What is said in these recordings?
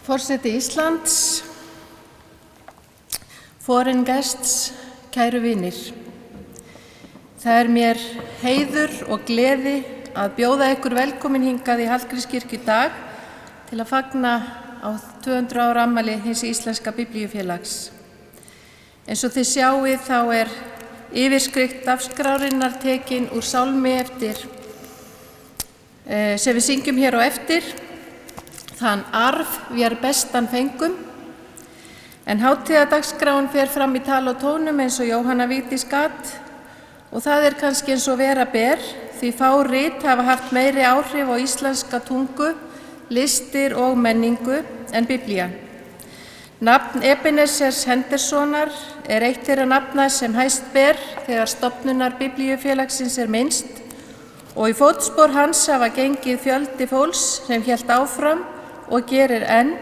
Forseti Íslands, foreign guests, kæru vinir. Það mér heiður og gleði að bjóða ykkur velkomin hingað í Hallgrímskirkju í dag til að fagna á 200 ára afmæli hins íslenska biblíufélags. Eins og þið sjáið þá yfirskrift dagskrárinnar tekin úr sálmi eftir sem við syngjum hér á eftir. Þann arf við bestan fengum, en hátíðardagsskráin fer fram í tal og tónum eins og Jóhanna Vigdís gat og það kannski eins og vera ber því fá rit hafa haft meiri áhrif á íslenska tungu, listir og menningu en Biblían. Nafn Ebenezers Hendersonar eitt þeirra nafna sem hæst ber þegar stofnunar Biblíufélagsins minnst og í fótspor hans hafa gengið fjöldi fólks sem hélt áfram og gerir enn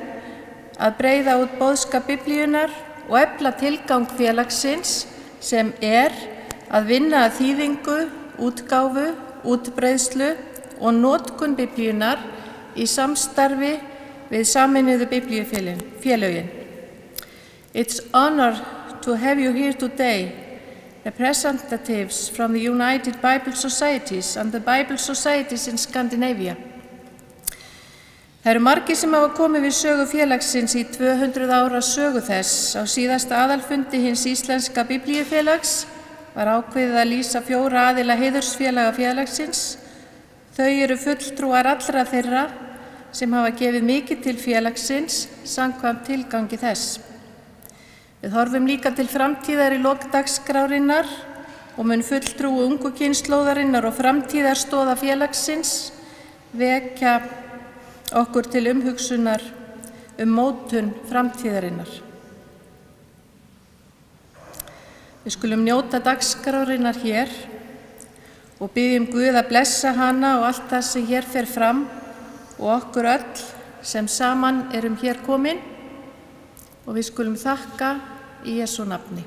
að breiða út boðskap Biblíunnar og efla tilgang félagsins sem að vinna að þýðingu, útgáfu, útbreiðslu og notkun Biblíunnar í samstarfi við Sameinuðu Biblíufélögin. It's honor to have you here today, representatives from the United Bible Societies and the Bible Societies in Scandinavia. Það margir sem hafa komið við sögu félagsins í 200 ára sögu þess. Á síðasta aðalfundi hins íslenska biblíufélags var ákveðið að lýsa 4 aðila heiðursfélaga félagsins. Þau fulltrúar allra þeirra sem hafa gefið mikið til félagsins samkvæmt tilgangi þess. Við horfum líka til framtíðar í lok dagskrárinnar og mun fulltrúi ungu kynslóðarinnar og framtíðarstoða félagsins vekja okkur til umhugsunar mótun framtíðarinnar. Við skulum njóta dagskrárinnar hér og biðjum Guð að blessa hana og allt það sem hér fer fram og okkur öll sem saman hér komin og við skulum þakka í Jesú nafni.